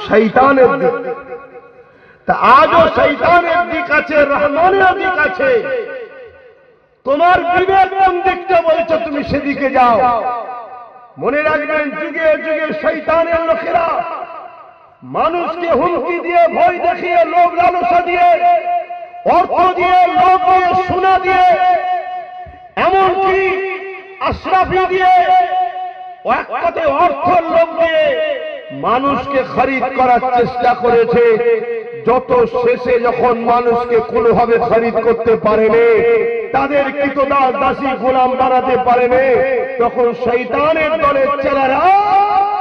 শয়তানের দিক। তা আজও শয়তানের দিক আছে, রহমানের দিক আছে। তোমার বিবেক কোন দিকটা বলছো, তুমি সেদিকে যাও। মনে রাখবেন, যুগে যুগে শয়তানের লোকেরা মানুষকে হুমকি দিয়ে, ভয় দেখিয়ে, লোভ লালসা দিয়ে, অর্থ দিয়ে, লোভ দিয়ে, সোনা দিয়ে, এমনকি আশরাফি দিয়ে, এক কথায় অর্থের লোভ দিয়ে মানুষকে খরিদ করার চেষ্টা করেছে। যত শেষে যখন মানুষকে কোনোভাবে খরিদ করতে পারেনি, তাদের কৃতদাস দাসী গোলাম বানাতে পারেনি, তখন শয়তানের দলের ছেলেরা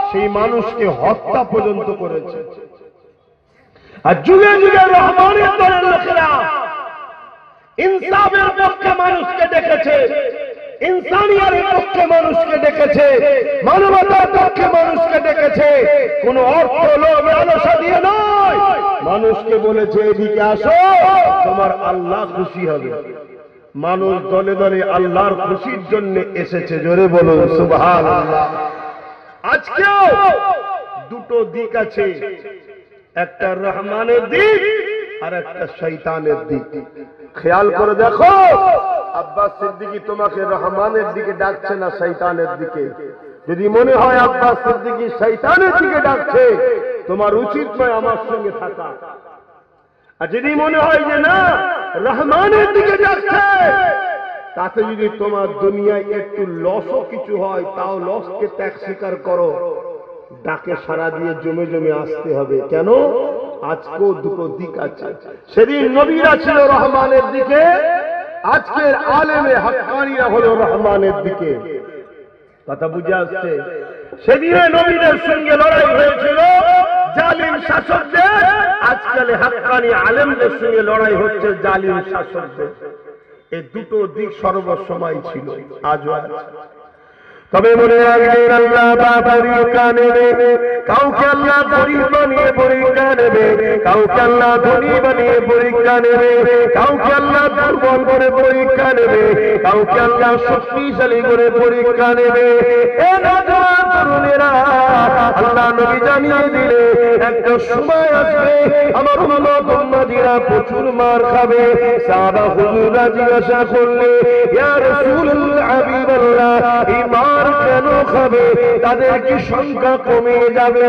সেই মানুষকে হত্যা পর্যন্ত করেছে। আর যুগে যুগে রহমানের দলের লোকেরা ইনসাফের পক্ষে মানুষকে ডেকেছে, ইনসানিয়াতের পক্ষে মানুষকে ডেকেছে, মানবতার পক্ষে মানুষকে ডেকেছে। কোন অর্থ লোভ লালসা দিয়ে নয়, মানুষকে বলেছে এদিকে আসো, তোমার আল্লাহ খুশি হবে। মানুষ দলে দলে আল্লাহর খুশির জন্য এসেছে। জোরে বলুন সুবহানাল্লাহ। আজকেও দুটো দিক আছে, একটা রহমানের দিক আর একটা শয়তানের দিক। খেয়াল করে দেখো, আব্বাস সিদ্দিকী তোমাকে রহমানের দিকে ডাকছে না শয়তানের দিকে? যদি মনে হয় আব্বাস সিদ্দিকী শয়তানের দিকে ডাকছে, তোমার উচিত নয় আমার সঙ্গে থাকা। আর যদি মনে হয় যে না রহমানের দিকে ডাকছে, তাতে যদি তোমার দুনিয়ায় একটু লসও কিছু হয়, তাও লসকে ত্যাগ স্বীকার করো। ডাকে সারা দিয়ে জমে জমে আসতে হবে। কেন? আজকেও দুটো দিক আছে। সেদিন নবীরা ছিল রহমানের দিকে, আজকের আলেমে হাক্কানিরা হলো রহমানের দিকে। কথা বুঝে আসছে? সেদিনে নবীদের সঙ্গে লড়াই হয়েছিল জালিম শাসকদের, আজকাল হাক্কানি আলেমদের সঙ্গে লড়াই হচ্ছে জালিম শাসকদের। এই দুটো দিক সর্বসময় ছিল, আজও আছে। তবে মনে রাখবেন, আল্লাহ পরীক্ষা নেবে, কাউকে আল্লাহ গরীব বানিয়ে পরীক্ষা নেবে, কাউকে আল্লাহ ধনী বানিয়ে পরীক্ষা নেবে, কাউকে আল্লাহ দুর্বল করে পরীক্ষা নেবে, কাউকে আল্লাহ শক্তিশালী করে পরীক্ষা নেবে। এ নওজোয়ান তরুণেরা, আল্লাহ নবী জানিয়ে দিলে একটা সময় আসবে আমার উম্মত উম্মতিরা প্রচুর মার খাবে। সাহাবা হুজুররা জিজ্ঞাসা করলে, ইয়া রাসূলুল্লাহ, হাবিবাল্লাহ, এই মার কেন খাবে? তাদের কি সংখ্যা কমে যাবে?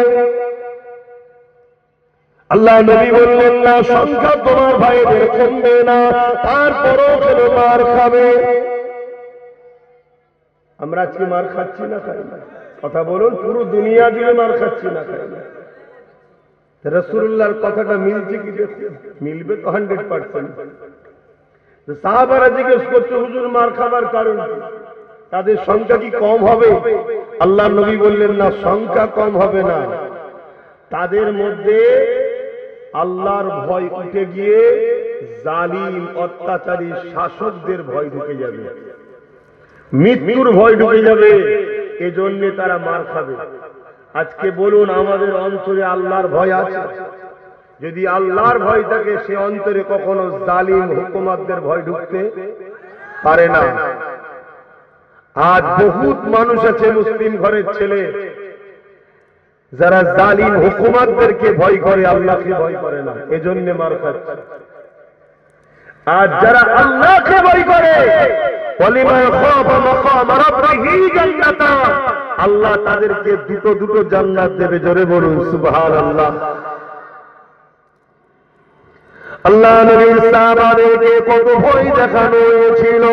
আল্লাহ নবী বললেন, না, সংখ্যা তোমার ভাইদের কমবে না, তারপরও কেন মার খাবে? আমরা আজকে মার খাচ্ছি না খাই না? কথা বলুন, পুরো দুনিয়া জুড়ে মার খাচ্ছি না খাই না? রাসূলুল্লাহর কথাটা মিলছে কি? দেখুন, মিলবে তো 100%। সাহাবারা জিজ্ঞেস করছে, হুজুর মার খাবার কারণ কি? তাদের সংখ্যা কি কম হবে? আল্লাহ নবী বললেন, না, সংখ্যা কম হবে না, তাদের মধ্যে আল্লাহর ভয় উঠে গিয়ে জালিম অত্যাচারী শাসকদের ভয় ঢুকে যাবে, মৃত্যুর ভয় ঢুকে যাবে, এজন্য তারা মার খাবে। আজকে বলুন, আমাদের অন্তরে আল্লাহর ভয় আছে? যদি আল্লাহর ভয় থাকে, সে অন্তরে কখনো জালিম হুকুমাতদের ভয় ঢুকতে পারে না। আজ বহুত মানুষ আছে মুসলিম ঘরের ছেলে, যারা জালিম হুকুমাতদেরকে ভয় করে, আল্লাহকে ভয় করে না, এজন্য মার খাচ্ছে। আজ যারা আল্লাহকে ভয় করে, ওয়ালিমান খাফা মাকাম রাব্বিহি জান্নাতান, আল্লাহ তাদেরকে দুটো দুটো জান্নাত দেবে। জোরে বলুন সুবহানাল্লাহ। আল্লাহ নবীর সাহাবাদেরকে কত ভয় দেখানো হয়েছিল।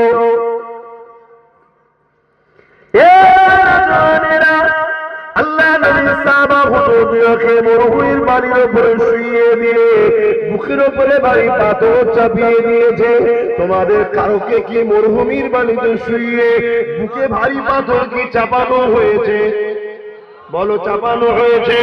আল্লাহ নবীর সাহাবা হুজুরকে মরুভূমির বাড়ির উপরে শুইয়ে দিয়ে বুকের উপরে ভারী পাথর চাপিয়ে দিয়েছে। তোমাদের কারোকে কি মরুভূমির বাড়িতে শুইয়ে বুকে ভারী পাথর কি চাপানো হয়েছে? বলো, চাপানো হয়েছে?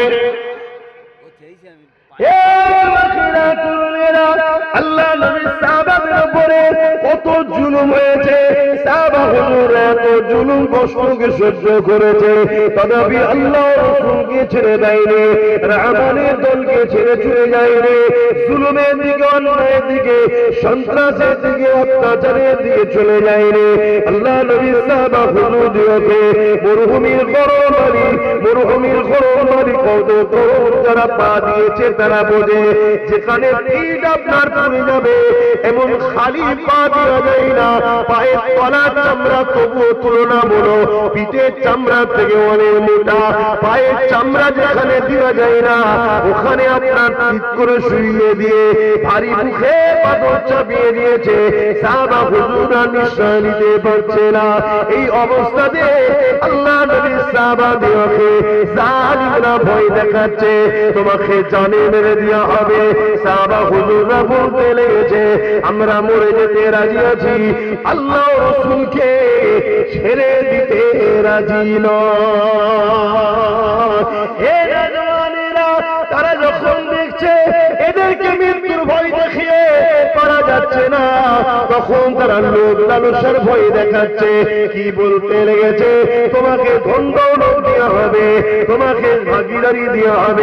আল্লাহ নবীর সাহাবাদের উপরে কত জুলুম হয়েছে, সাহাবা হুজুররা এত জুলুম কষ্টকে সহ্য করেছে, তথাপি আল্লাহ রাসূলকে ছেড়ে দেয়নি, রহমানের দলকে ছেড়ে চলে যায়নি। জুলুমের দিকে, অন্যায়ের দিকে, সন্ত্রাসের দিকে, অত্যাচারের দিকে চলে যায়নি। আল্লাহ নবীর সাহাবা হুজুরদেরকে মরুভূমির গরম বাড়ি কত তরুণ যারা পা দিয়েছে তারা বোঝে, যেখানে পিঠ আপনার পড়ে যাবে এমন খালি পা দেওয়া যায় না। পায়ের তলার চামড়া তবুও তুলনামূলক পিঠের চামড়া থেকে অনেক মোটা। পায়ের চামড়া যেখানে দেওয়া যায় না ওখানে আপনার পিঠ করে শুইয়ে দিয়ে ভারী মুখে পাথর চাপিয়ে দিয়েছে। সাহাবা হুজুররা নিঃশ্বাস নিতে পারছে না। এই অবস্থাতে আল্লাহ নবী সাহাবাদেরকে জালিমরা ভয় দেখাচ্ছে, তোমাকে জানে মেরে দেওয়া হবে। সাহাবা হুজুররা বলতে লেগেছে, আমরা মরে যেতে রাজি আছি, আল্লাহ রাসূলকে ছেড়ে দিতে রাজি নয়। হে নওজওয়ানেরা, তারা যখন দেখছে এদেরকে মৃত্যুর ভয় দেখিয়ে পারা যাচ্ছে না, তখন তারা লোভ লালসার ভয় দেখাচ্ছে। কি বলতে লেগেছে, তোমাকে ধন দৌলত দেওয়া হবে, তোমাকে ভাগীদারি দেওয়া হবে।